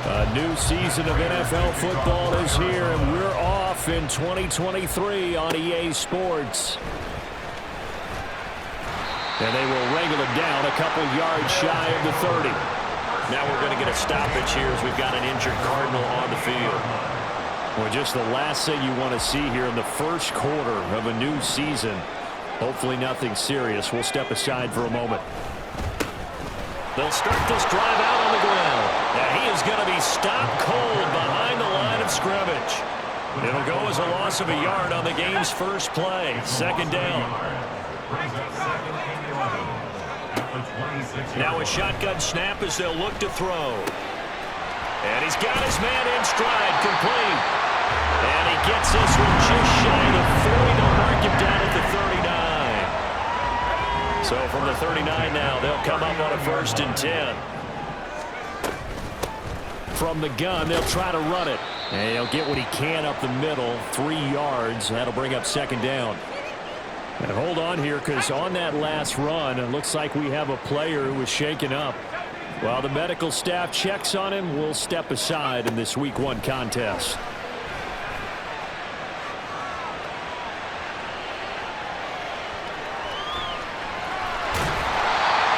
A new season of NFL football is here, and we're off in 2023 on EA Sports. And they will wrangle it down a couple yards shy of the 30. Now we're going to get a stoppage here as we've got an injured Cardinal on the field. Well, just the last thing you want to see here in the first quarter of a new season. Hopefully nothing serious. We'll step aside for a moment. They'll start this drive out on the ground. And he is going to be stopped cold behind the line of scrimmage. It'll go as a loss of a yard on the game's first play. Second down. Now a shotgun snap as they'll look to throw. And he's got his man in stride, complete. And he gets this one just shy of 40. They'll mark him down at the 39. So from the 39 now, they'll come up on a 1st and 10. From the gun, they'll try to run it. And he'll get what he can up the middle, 3 yards. That'll bring up second down. And hold on here, because on that last run, it looks like we have a player who was shaken up. While the medical staff checks on him, we'll step aside in this Week 1 contest.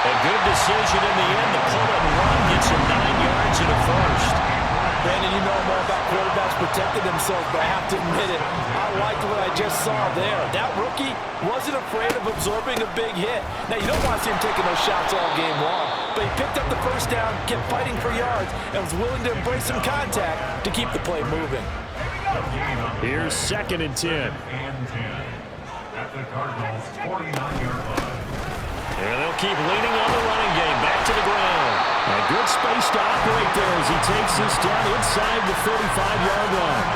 A good decision in the end. The pull and run gets him 9 yards and a first. Brandon, you know more about quarterbacks protecting themselves, but I have to admit it. I liked what I just saw there. That rookie wasn't afraid of absorbing a big hit. Now, you don't want to see him taking those shots all game long, but he picked up the first down, kept fighting for yards, and was willing to embrace some contact to keep the play moving. Here's 2nd and 10. At the Cardinals' 49-yard line. And they'll keep leaning on the running game. Back to the ground. A good space to operate there as he takes this down inside the 35-yard line.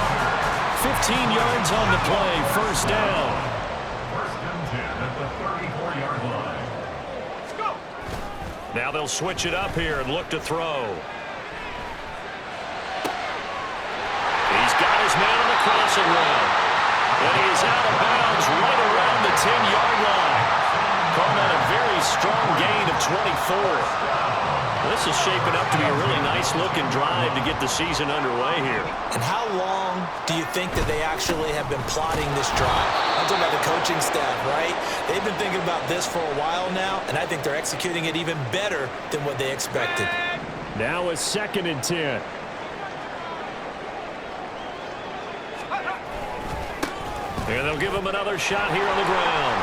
15 yards on the play. First down. 1st and 10 at the 34-yard line. Let's go. Now they'll switch it up here and look to throw. He's got his man on the crossing route. And he is out of bounds right around the 10-yard line. Calling that a very strong gain of 24. This is shaping up to be a really nice-looking drive to get the season underway here. And how long do you think that they actually have been plotting this drive? I'm talking about the coaching staff, right? They've been thinking about this for a while now, and I think they're executing it even better than what they expected. Now a 2nd and 10. And they'll give him another shot here on the ground.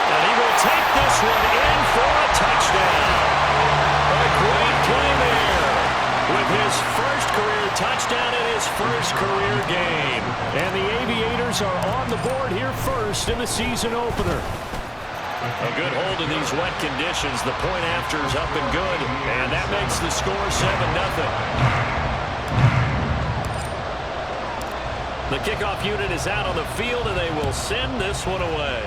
And he will take this one in for a touchdown. A great play there with his first career touchdown in his first career game. And the Aviators are on the board here first in the season opener. A good hold in these wet conditions. The point after is up and good. And that makes the score 7-0. The kickoff unit is out on the field, and they will send this one away.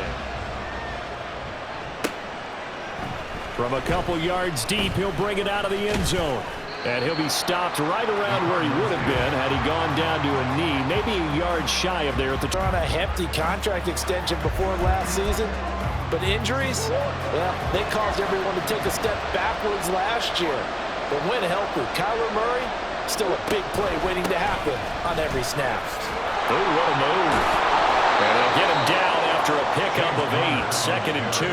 From a couple yards deep, he'll bring it out of the end zone. And he'll be stopped right around where he would have been had he gone down to a knee, maybe a yard shy of there at the On a hefty contract extension before last season, but injuries, well, they caused everyone to take a step backwards last year. But when healthy, Kyler Murray, still a big play waiting to happen on every snap. Oh, what a move. And they'll get him down after a pickup of 8, 2nd and 2.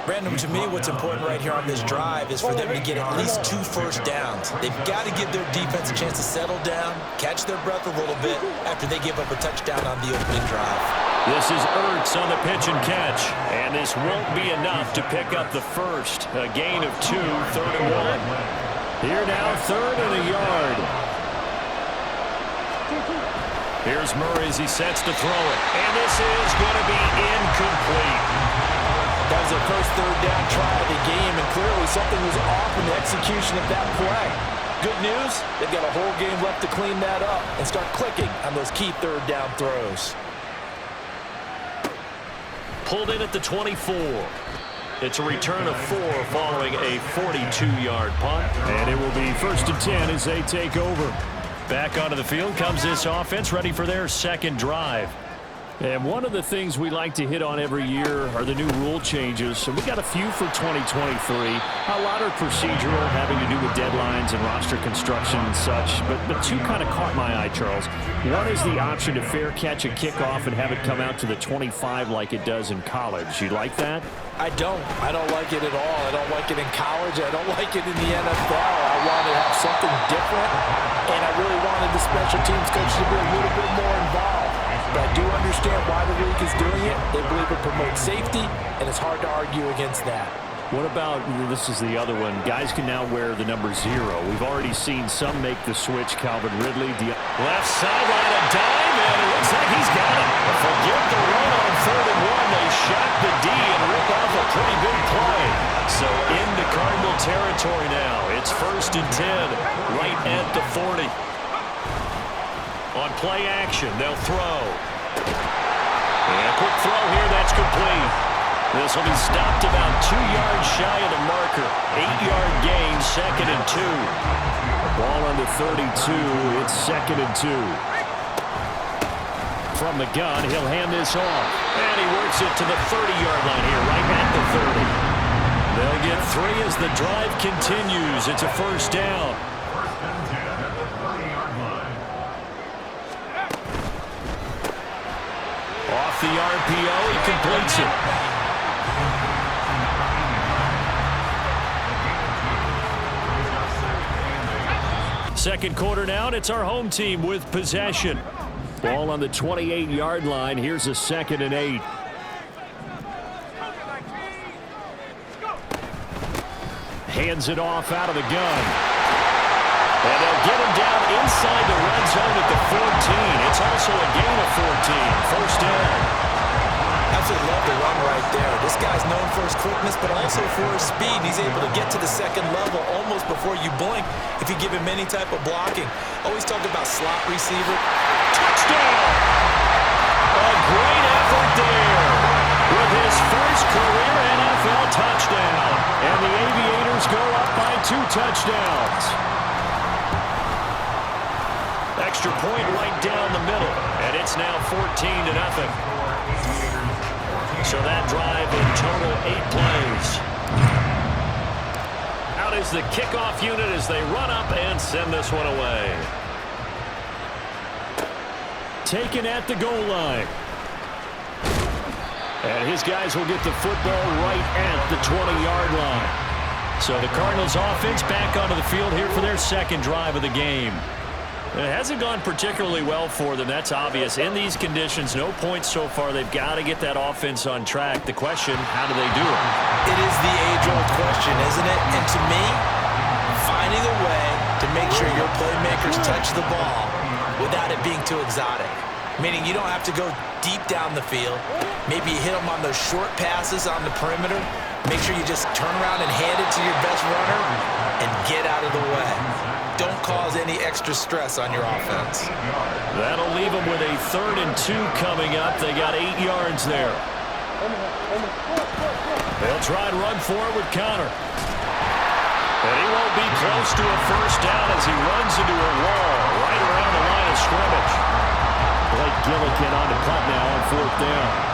Brandon, to me, what's important right here on this drive is for them to get at least 2 first downs. They've got to give their defense a chance to settle down, catch their breath a little bit after they give up a touchdown on the opening drive. This is Ertz on the pitch and catch. And this won't be enough to pick up the first. A gain of 2, 3rd and 1. Here now, 3rd and a yard. Here's Murray as he sets to throw it. And this is going to be incomplete. That was their first 3rd down try of the game, and clearly something was off in the execution of that play. Good news, they've got a whole game left to clean that up and start clicking on those key 3rd down throws. Pulled in at the 24. It's a return of 4 following a 42-yard punt. And it will be 1st and 10 as they take over. Back onto the field comes this offense, ready for their second drive. And one of the things we like to hit on every year are the new rule changes. So we got a few for 2023. A lot are procedural, having to do with deadlines and roster construction and such. But two kind of caught my eye, Charles. One is the option to fair catch a kickoff and have it come out to the 25 like it does in college. You like that? I don't like it at all. I don't like it in college. I don't like it in the NFL. I wanted to have something different, and I really wanted the special teams coach to be a little bit more involved. But I do understand why the league is doing it. They believe it promotes safety, and it's hard to argue against that. What about, this is the other one, guys can now wear the number 0. We've already seen some make the switch. Calvin Ridley. Left sideline, a dime, and it looks like he's got it. Forget the run on 3rd and 1. They shot the D and rip off a pretty big play. So into Cardinal territory now. It's 1st and 10, right at the 40. On play action, they'll throw. And a quick throw here, that's complete. This will be stopped about 2 yards shy of the marker. 8-yard gain, 2nd and 2. Ball under 32, it's 2nd and 2. From the gun, he'll hand this off. And he works it to the 30-yard line here, right at the 30. They'll get 3 as the drive continues. It's a 1st down. First and 10 at the 30-yard line. Off the RPO, he completes it. Second quarter now, and it's our home team with possession. Ball on the 28-yard line. Here's a 2nd and 8. Hands it off out of the gun. And they'll get him down inside the red zone at the 14. It's also a gain of 14. 1st down. Absolutely love the run right there. This guy's known for his quickness, but also for his speed. He's able to get to the 2nd level almost before you blink if you give him any type of blocking. Always talk about slot receiver. Touchdown! A great effort there with his first career NFL touchdown. And the Aviators go up by 2 touchdowns. Extra point right down the middle, and it's now 14-0. So that drive in total 8 plays. Out is the kickoff unit as they run up and send this one away. Taken at the goal line. And his guys will get the football right at the 20-yard line. So the Cardinals offense back onto the field here for their 2nd drive of the game. It hasn't gone particularly well for them, that's obvious. In these conditions, no points so far. They've got to get that offense on track. The question, how do they do it? It is the age-old question, isn't it? And to me, finding a way to make sure your playmakers touch the ball without it being too exotic. Meaning you don't have to go deep down the field. Maybe you hit them on those short passes on the perimeter. Make sure you just turn around and hand it to your best runner and get out of the way. Don't cause any extra stress on your offense. That'll leave them with a 3rd and 2 coming up. They got 8 yards there. They'll try and run for it with Connor. And he won't be close to a 1st down as he runs into a wall right around the line of scrimmage. Blake Gillikin on the punt now on 4th down.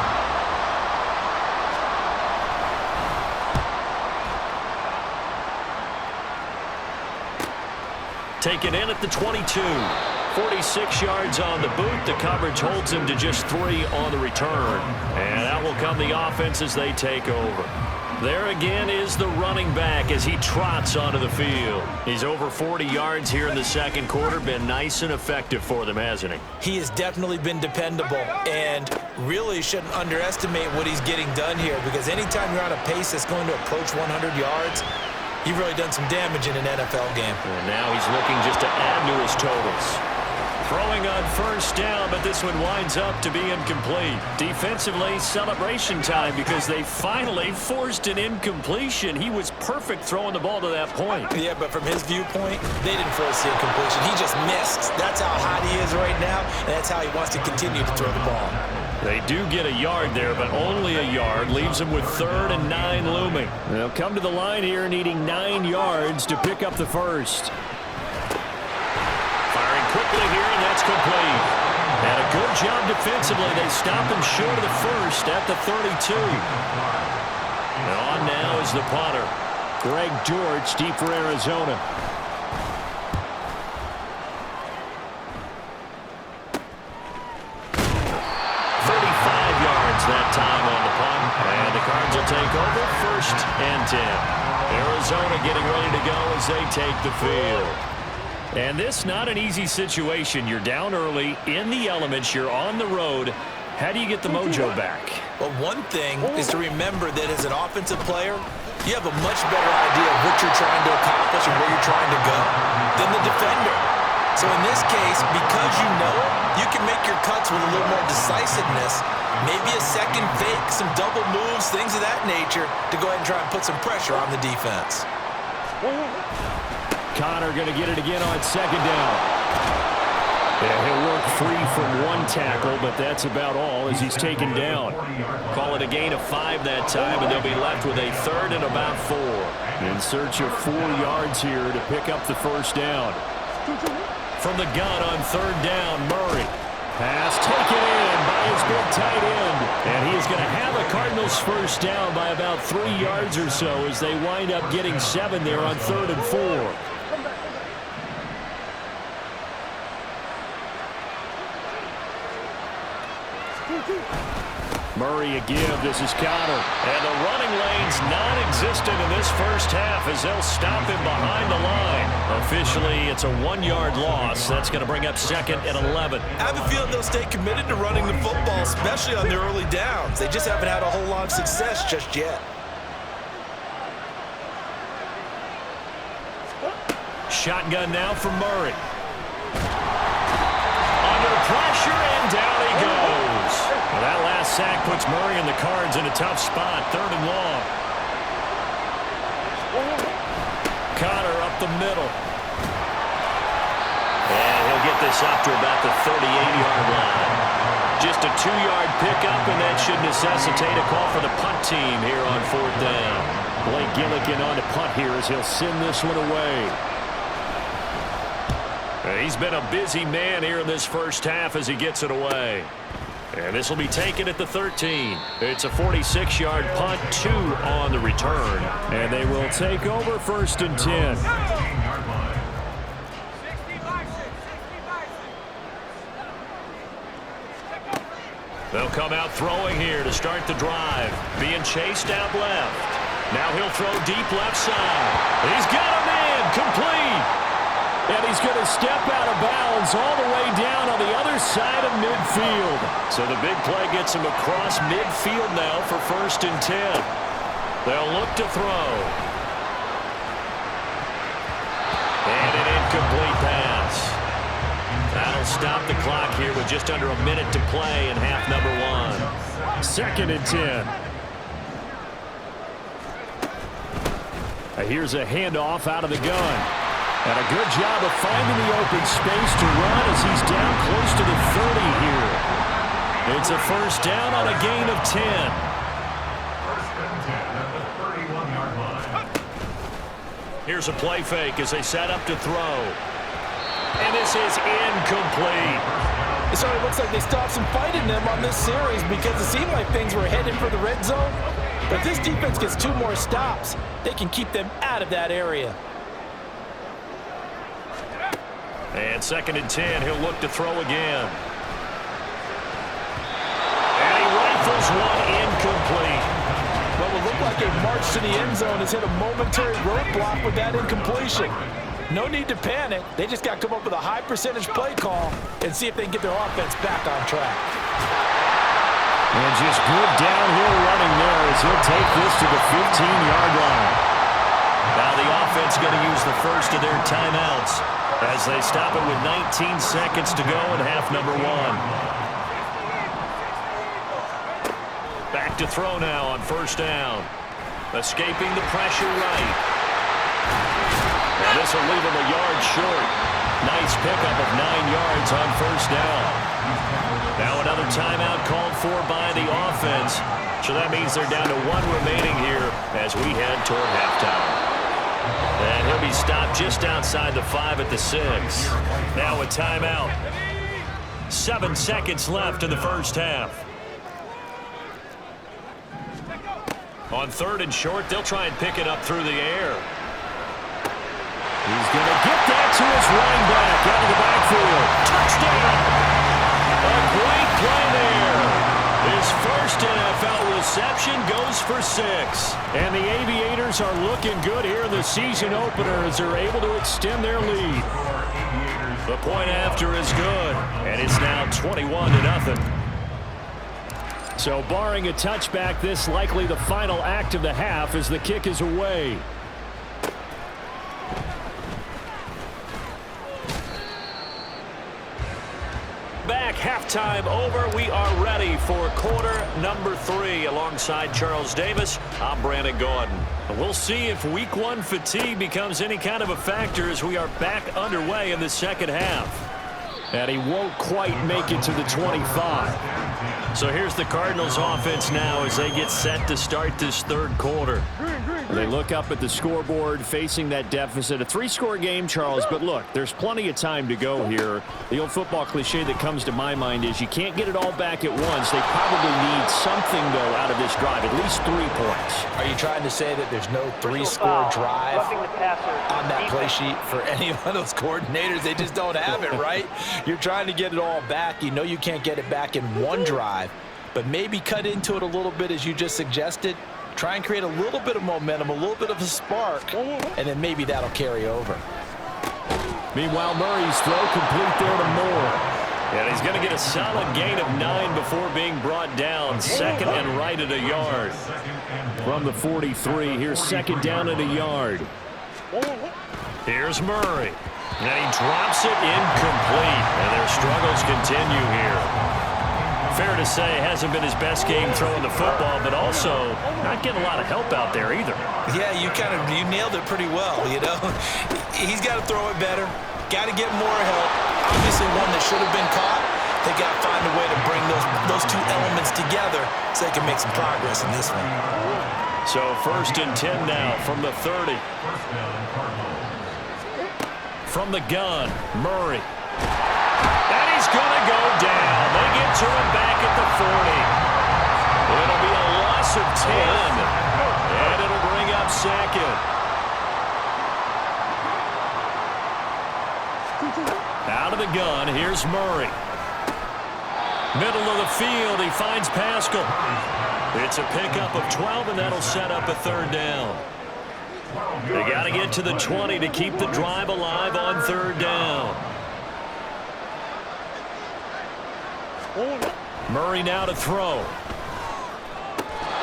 Taken in at the 22. 46 yards on the boot. The coverage holds him to just 3 on the return. And out will come the offense as they take over. There again is the running back as he trots onto the field. He's over 40 yards here in the 2nd quarter. Been nice and effective for them, hasn't he? He has definitely been dependable, and really shouldn't underestimate what he's getting done here, because anytime you're on a pace that's going to approach 100 yards, you've really done some damage in an NFL game. And now he's looking just to add to his totals. Throwing on 1st down, but this one winds up to be incomplete. Defensively, celebration time because they finally forced an incompletion. He was perfect throwing the ball to that point. Yeah, but from his viewpoint, they didn't force the incompletion. He just missed. That's how hot he is right now, and that's how he wants to continue to throw the ball. They do get a yard there, but only a yard. Leaves them with 3rd and 9 looming. They'll come to the line here needing 9 yards to pick up the 1st. Firing quickly here, and that's complete. And a good job defensively. They stop him short of the first at the 32. And on now is the punter. Greg George, deep for Arizona. That time on the punt, and the Cards will take over 1st and 10. Arizona getting ready to go as they take the field. And this not an easy situation. You're down early, in the elements, you're on the road. How do you get the mojo back? Well, one thing is to remember that as an offensive player, you have a much better idea of what you're trying to accomplish and where you're trying to go than the defender. So in this case, because you know it, you can make your cuts with a little more decisiveness. Maybe a second fake, some double moves, things of that nature to go ahead and try and put some pressure on the defense. Connor going to get it again on 2nd down. Yeah, he'll work free from one tackle, but that's about all as he's taken down. Call it a gain of 5 that time, and they'll be left with a 3rd and about 4. In search of 4 yards here to pick up the 1st down. From the gun on 3rd down, Murray. Pass taken in by his big tight end. And he is going to have a Cardinals 1st down by about 3 yards or so as they wind up getting 7 there on 3rd and 4. Murray a give. This is Connor. And the running lane's non-existent in this first half as they'll stop him behind the line. Officially, it's a 1-yard loss. That's going to bring up 2nd and 11. I have a feeling they'll stay committed to running the football, especially on their early downs. They just haven't had a whole lot of success just yet. Shotgun now from Murray. Under pressure, and down he goes. Well, that last sack puts Murray and the Cards in a tough spot. 3rd and long. Connor up the middle. And he'll get this up to about the 38-yard line. Just a 2-yard pickup, and that should necessitate a call for the punt team here on 4th down. Blake Gillikin on to punt here as he'll send this one away. He's been a busy man here in this first half as he gets it away. And this will be taken at the 13. It's a 46-yard punt, 2 on the return. And they will take over 1st and 10. They'll come out throwing here to start the drive. Being chased out left. Now he'll throw deep left side. He's got him in. Complete. And he's going to step out of bounds all the way down on the other side of midfield. So the big play gets him across midfield now for 1st and 10. They'll look to throw. And an incomplete pass. That'll stop the clock here with just under a minute to play in half number 1. 2nd and 10. Here's a handoff out of the gun. And a good job of finding the open space to run as he's down close to the 30 here. It's a 1st down on a gain of 10. 1st and 10 at the 31-yard line. Here's a play fake as they set up to throw. And this is incomplete. It certainly looks like they stopped some fight in them on this series because it seemed like things were headed for the red zone. But if this defense gets 2 more stops, they can keep them out of that area. And 2nd and 10, he'll look to throw again. And he rifles one incomplete. Well, it looked like a march to the end zone has hit a momentary roadblock with that incompletion. No need to panic. They just got to come up with a high percentage play call and see if they can get their offense back on track. And just good downhill running there as he'll take this to the 15-yard line. Now the offense going to use the first of their timeouts as they stop it with 19 seconds to go in half number 1. Back to throw now on 1st down. Escaping the pressure right. Now this will leave him a yard short. Nice pickup of 9 yards on 1st down. Now another timeout called for by the offense. So that means they're down to 1 remaining here as we head toward halftime. And he'll be stopped just outside the 5 at the 6. Now a timeout. 7 seconds left in the first half. On 3rd and short, they'll try and pick it up through the air. He's going to get that to his running back out of the backfield. Touchdown! A great play there. His first NFL reception goes for 6. And the Aviators are looking good here in the season opener as they're able to extend their lead. The point after is good, and it's now 21-0. So barring a touchback, this likely the final act of the half as the kick is away. Back, halftime over. We are ready for quarter number 3. Alongside Charles Davis, I'm Brandon Gaudin. We'll see if week 1 fatigue becomes any kind of a factor as we are back underway in the second half. And he won't quite make it to the 25. So here's the Cardinals offense now as they get set to start this 3rd quarter. They look up at the scoreboard facing that deficit. A 3-score game, Charles, but look, there's plenty of time to go here. The old football cliche that comes to my mind is you can't get it all back at once. They probably need something, though, out of this drive, at least 3 points. Are you trying to say that there's no 3-score drive on that play sheet for any one of those coordinators? They just don't have it, right? You're trying to get it all back. You know you can't get it back in one drive, but maybe cut into it a little bit as you just suggested. Try and create a little bit of momentum, a little bit of a spark, and then maybe that'll carry over. Meanwhile, Murray's throw complete there to Moore. And he's going to get a solid gain of 9 before being brought down. 2nd and right at a yard. From the 43, here's 2nd down at a yard. Here's Murray. And he drops it incomplete. And their struggles continue here. Fair to say, hasn't been his best game throwing the football, but also not getting a lot of help out there either. Yeah, you nailed it pretty well, you know. He's got to throw it better. Got to get more help. Obviously one that should have been caught. They got to find a way to bring those 2 elements together so they can make some progress in this one. So 1st and 10 now from the 30. From the gun, Murray. And he's going to go down. They get to him back at the 40. It'll be a loss of 10. And it'll bring up 2nd. Out of the gun, here's Murray. Middle of the field, he finds Pascal. It's a pickup of 12, and that'll set up a 3rd down. They got to get to the 20 to keep the drive alive on 3rd down. Murray now to throw.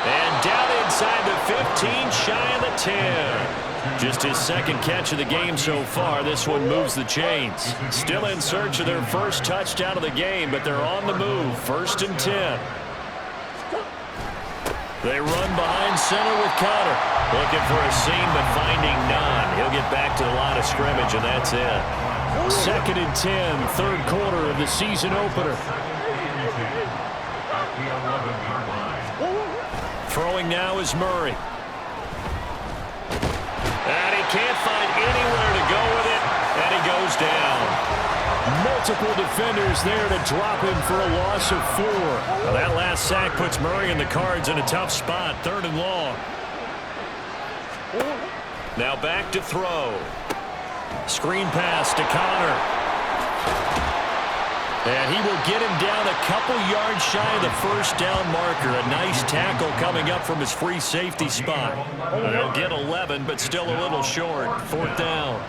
And down inside the 15, shy of the 10. Just his 2nd catch of the game so far. This one moves the chains. Still in search of their first touchdown of the game, but they're on the move. 1st and 10. They run behind center with Connor. Looking for a seam, but finding none. He'll get back to the line of scrimmage, and that's it. 2nd and 10, 3rd quarter of the season opener. Throwing now is Murray. And he can't find anywhere to go with it, and he goes down. Multiple defenders there to drop him for a loss of 4. Well, that last sack puts Murray and the Cards in a tough spot, 3rd and long. Now back to throw. Screen pass to Connor. And he will get him down a couple yards shy of the 1st down marker. A nice tackle coming up from his free safety spot. They'll get 11, but still a little short. 4th down.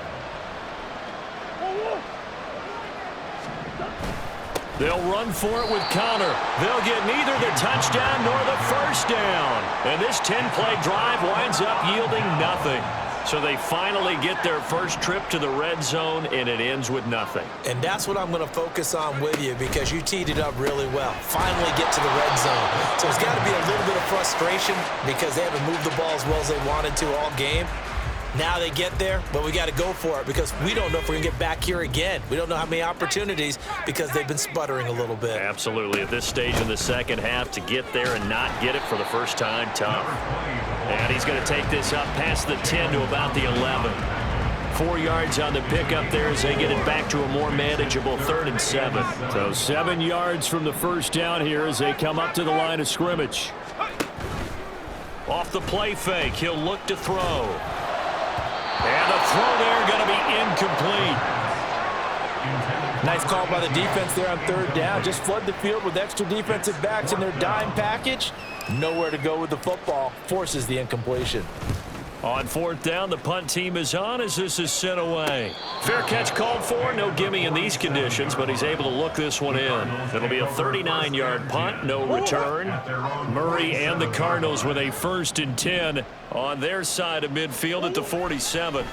They'll run for it with Connor. They'll get neither the touchdown nor the 1st down. And this 10-play drive winds up yielding nothing. So they finally get their first trip to the red zone, and it ends with nothing. And that's what I'm going to focus on with you because you teed it up really well. Finally get to the red zone. So there's got to be a little bit of frustration because they haven't moved the ball as well as they wanted to all game. Now they get there, but we got to go for it because we don't know if we're going to get back here again. We don't know how many opportunities because they've been sputtering a little bit. Absolutely. At this stage in the second half, to get there and not get it for the first time, tough. And he's going to take this up past the 10 to about the 11. 4 yards on the pickup there as they get it back to a more manageable 3rd and 7. So 7 yards from the first down here as they come up to the line of scrimmage. Off the play fake, he'll look to throw. And the throw there going to be incomplete. Nice call by the defense there on 3rd down. Just flood the field with extra defensive backs in their dime package. Nowhere to go with the football. Forces the incompletion. On 4th down, the punt team is on as this is sent away. Fair catch called for. No gimme in these conditions, but he's able to look this one in. It'll be a 39-yard punt, no return. Murray and the Cardinals with a 1st and 10 on their side of midfield at the 47.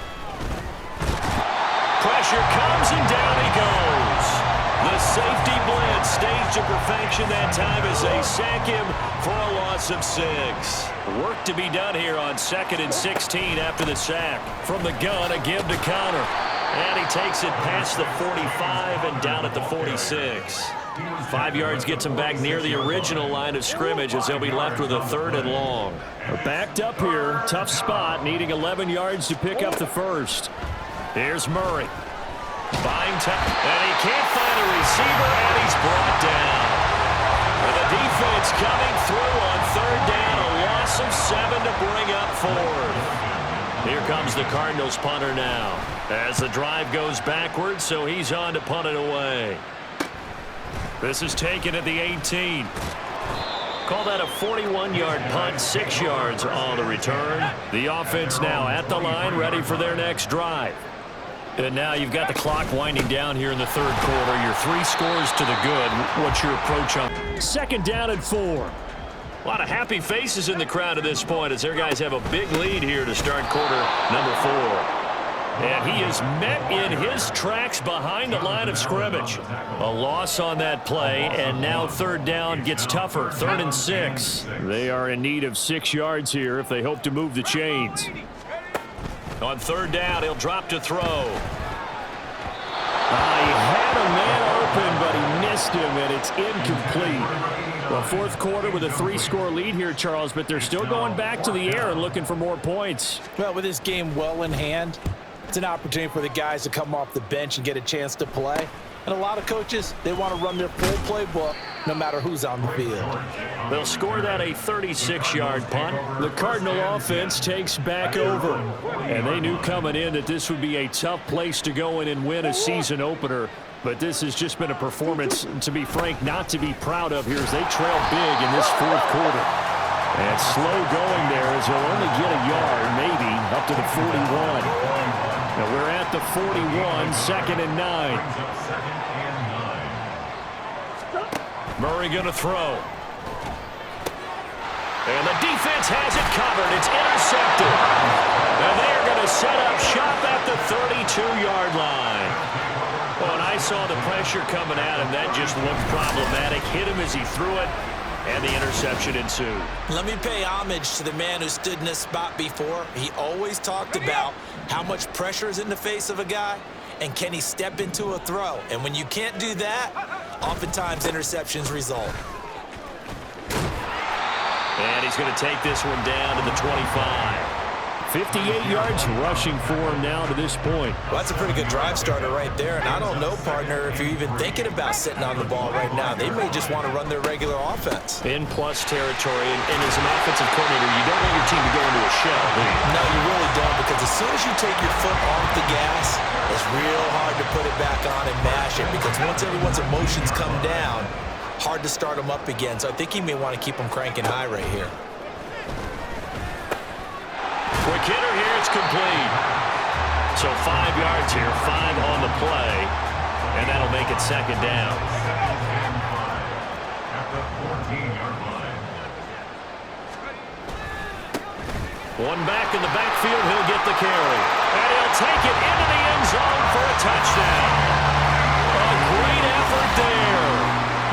Pressure comes and down he goes. The safety blitz staged to perfection that time as they sack him for a loss of 6. Work to be done here on 2nd and 16 after the sack. From the gun, a give to Connor. And he takes it past the 45 and down at the 46. 5 yards gets him back near the original line of scrimmage as they'll be left with a 3rd and long. Backed up here, tough spot, needing 11 yards to pick up the first. Here's Murray. Buying time, and he can't find a receiver, and he's brought down. And the defense coming through on 3rd down, a loss of 7 to bring up 4th. Here comes the Cardinals punter now. As the drive goes backwards, so he's on to punt it away. This is taken at the 18. Call that a 41-yard punt, 6 yards on the return. The offense now at the line, ready for their next drive. And now you've got the clock winding down here in the 3rd quarter. You're 3 scores to the good. What's your approach on 2nd down and 4? A lot of happy faces in the crowd at this point as their guys have a big lead here to start quarter number 4. And he is met in his tracks behind the line of scrimmage. A loss on that play, and now 3rd down gets tougher. 3rd and 6. They are in need of 6 yards here if they hope to move the chains. On 3rd down, he'll drop to throw. He had a man open, but he missed him, and it's incomplete. Well, 4th quarter with a 3-score lead here, Charles, but they're still going back to the air and looking for more points. Well, with this game well in hand, it's an opportunity for the guys to come off the bench and get a chance to play. And a lot of coaches, they want to run their full playbook no matter who's on the field. They'll score that a 36-yard punt. The Cardinal offense takes back over. And they knew coming in that this would be a tough place to go in and win a season opener. But this has just been a performance, to be frank, not to be proud of here as they trail big in this 4th quarter. And slow going there as they'll only get a yard, maybe, up to the 41. Now we're at the 41, 2nd and 9. Murray going to throw. And the defense has it covered. It's intercepted. And they're going to set up shop at the 32-yard line. Well, and I saw the pressure coming at him. That just looked problematic. Hit him as he threw it, and the interception ensued. Let me pay homage to the man who stood in this spot before. He always talked about how much pressure is in the face of a guy, and can he step into a throw? And when you can't do that, oftentimes interceptions result. And he's going to take this one down to the 25. 58 yards rushing for him now to this point. Well, that's a pretty good drive starter right there. And I don't know, partner, if you're even thinking about sitting on the ball right now. They may just want to run their regular offense. In plus territory. And as an offensive coordinator, you don't want your team to go into a shell, do you? No, you really don't, because as soon as you take your foot off the gas, it's real hard to put it back on and mash it, because once everyone's emotions come down, hard to start them up again. So I think he may want to keep them cranking high right here. Quick hitter here, it's complete. So 5 yards here, 5 on the play, and that'll make it 2nd down. At the 14-yard line. One back in the backfield, he'll get the carry. And he'll take it into the end zone for a touchdown. A great effort there.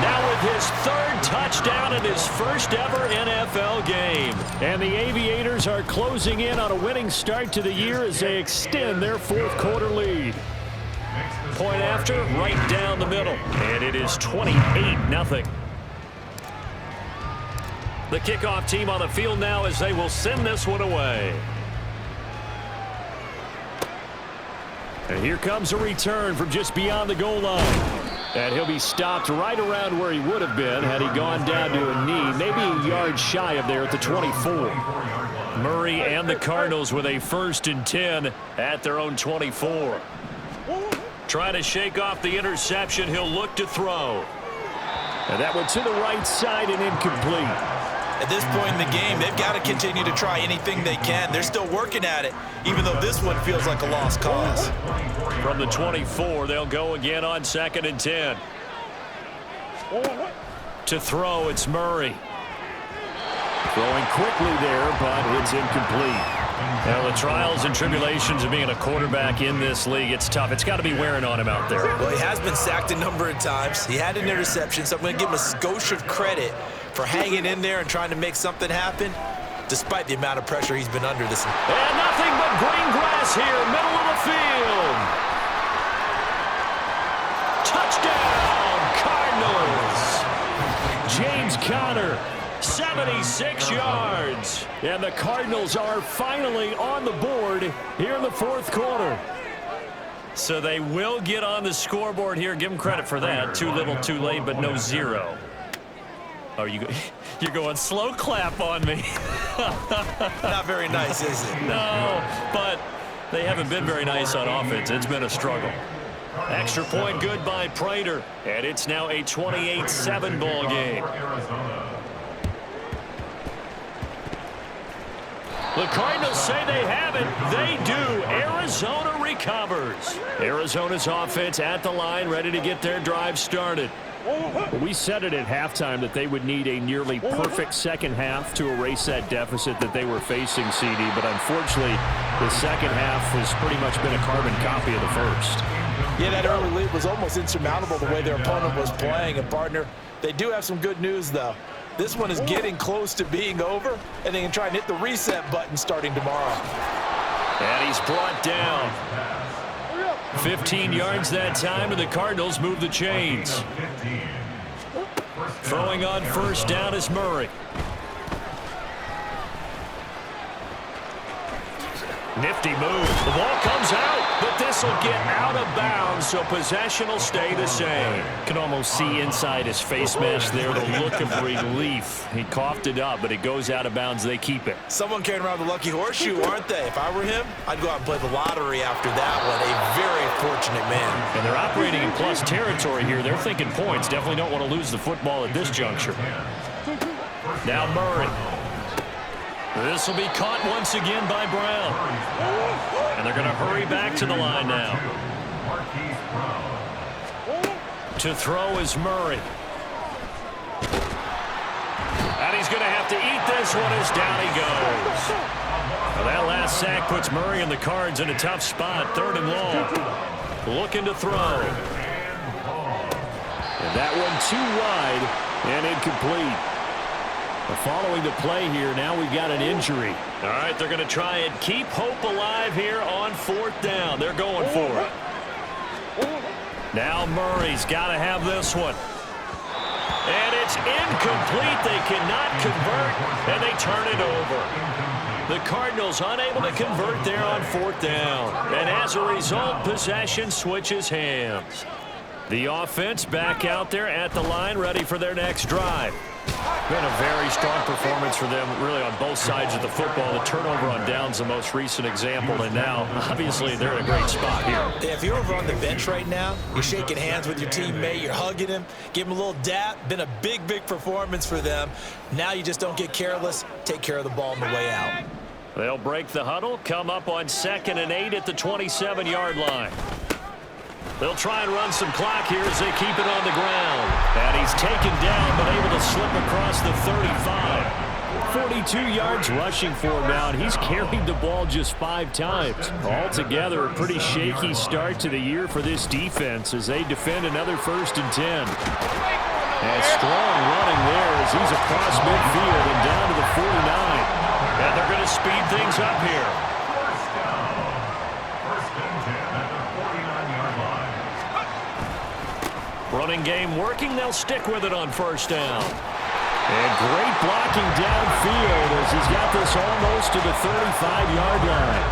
Now with his 3rd touchdown in his first ever NFL game. And the Aviators are closing in on a winning start to the year as they extend their 4th quarter lead. Point after, right down the middle. And it is 28-0. The kickoff team on the field now as they will send this one away. And here comes a return from just beyond the goal line. And he'll be stopped right around where he would have been had he gone down to a knee, maybe a yard shy of there at the 24. Murray and the Cardinals with a 1st and 10 at their own 24. Trying to shake off the interception. He'll look to throw. And that one to the right side and incomplete. At this point in the game, they've got to continue to try anything they can. They're still working at it, even though this one feels like a lost cause. From the 24, they'll go again on 2nd and 10. To throw, it's Murray. Throwing quickly there, but it's incomplete. Now, the trials and tribulations of being a quarterback in this league, it's tough. It's got to be wearing on him out there. Well, he has been sacked a number of times. He had an interception, so I'm going to give him a skosh of credit for hanging in there and trying to make something happen, despite the amount of pressure he's been under this. And nothing but green grass here, middle of the field. Touchdown, Cardinals. James Conner. 76 yards. And the Cardinals are finally on the board here in the 4th quarter. So they will get on the scoreboard here. Give them credit for that. Too little, too late, but no 0. Oh, you're going slow clap on me. Not very nice, is it? No, but they haven't been very nice on offense. It's been a struggle. Extra point good by Prater. And it's now a 28-7 ball game. The Cardinals say they have it. They do. Arizona recovers. Arizona's offense at the line, ready to get their drive started. We said it at halftime that they would need a nearly perfect second half to erase that deficit that they were facing, CD. But unfortunately, the second half has pretty much been a carbon copy of the first. Yeah, that early lead was almost insurmountable the way their opponent was playing. And, partner, they do have some good news, though. This one is getting close to being over, and they can try and hit the reset button starting tomorrow. And he's brought down. 15 yards that time, and the Cardinals move the chains. Throwing on 1st down is Murray. Nifty move. The ball comes out, but this will get out of bounds, so possession will stay the same. Can almost see inside his face mesh there the look of relief. He coughed it up, but it goes out of bounds. They keep it. Someone carrying around the lucky horseshoe, aren't they? If I were him, I'd go out and play the lottery after that one. A very fortunate man. And they're operating in plus territory here. They're thinking points. Definitely don't want to lose the football at this juncture. Now Murray. This will be caught once again by Brown. And they're going to hurry back to the line now. To throw is Murray. And he's going to have to eat this one as down he goes. Well, that last sack puts Murray and the Cards in a tough spot. 3rd and long. Looking to throw. And that one too wide and incomplete. Following the play here, now we've got an injury. All right, they're going to try and keep hope alive here on 4th down. They're going for it. Now Murray's got to have this one. And it's incomplete. They cannot convert, and they turn it over. The Cardinals unable to convert there on 4th down. And as a result, possession switches hands. The offense back out there at the line, ready for their next drive. Been a very strong performance for them, really, on both sides of the football. The turnover on downs, the most recent example, and now, obviously, they're in a great spot here. If you're over on the bench right now, you're shaking hands with your teammate, you're hugging him, give him a little dap. Been a big, big performance for them. Now you just don't get careless. Take care of the ball on the way out. They'll break the huddle, come up on 2nd and 8 at the 27-yard line. They'll try and run some clock here as they keep it on the ground. And he's taken down, but able to slip across the 35. 42 yards rushing for him now, and he's carried the ball just 5 times. Altogether, a pretty shaky start to the year for this defense as they defend another 1st and 10. And strong running there as he's across midfield and down to the 49. And they're going to speed things up here. Running game working. They'll stick with it on 1st down. And great blocking downfield as he's got this almost to the 35-yard line.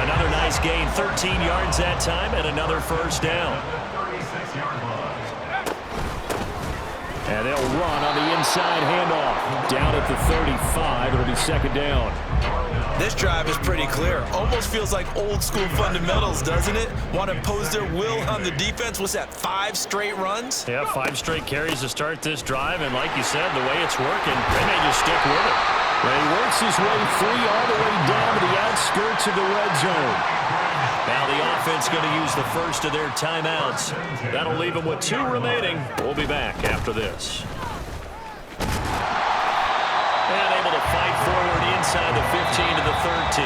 Another nice gain, 13 yards that time, and another first down. And they'll run on the inside handoff. Down at the 35, it'll be second down. This drive is pretty clear. Almost feels like old school fundamentals, doesn't it? Want to impose their will on the defense. What's that, 5 straight runs? Yeah, 5 straight carries to start this drive, and like you said, the way it's working, they may just stick with it. And he works his way free all the way down to the outskirts of the red zone. Now the offense going to use the first of their timeouts. That'll leave them with 2 remaining. We'll be back after this. And able to fight forward inside the 15 to the 13.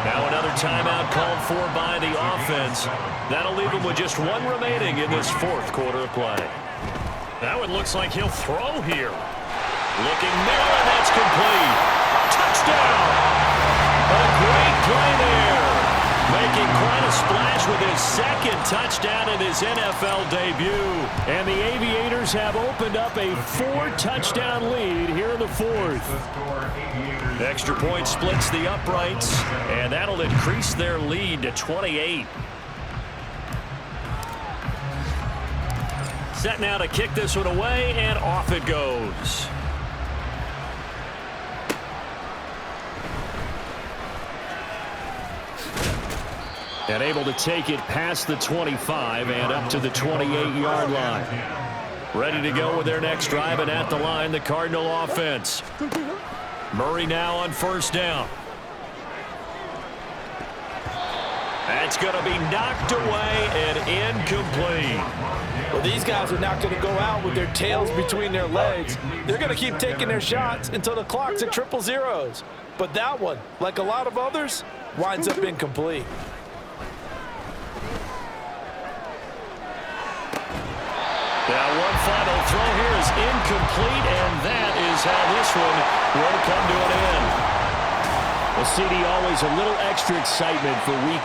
Now another timeout called for by the offense. That'll leave them with just 1 remaining in this 4th quarter of play. That one looks like he'll throw here. Looking middle, and that's complete. Touchdown! A great play there. Making quite a splash with his 2nd touchdown in his NFL debut. And the Aviators have opened up a 4-touchdown lead here in the 4th. Extra point splits the uprights, and that'll increase their lead to 28. Set now to kick this one away, and off it goes. And able to take it past the 25 and up to the 28-yard line. Ready to go with their next drive, and at the line, the Cardinal offense. Murray now on first down. That's going to be knocked away and incomplete. Well, these guys are not going to go out with their tails between their legs. They're going to keep taking their shots until the clock's at 000. But that one, like a lot of others, winds up incomplete. Now one final throw here is incomplete, and that is how this one will come to an end. Well, CD, always a little extra excitement for week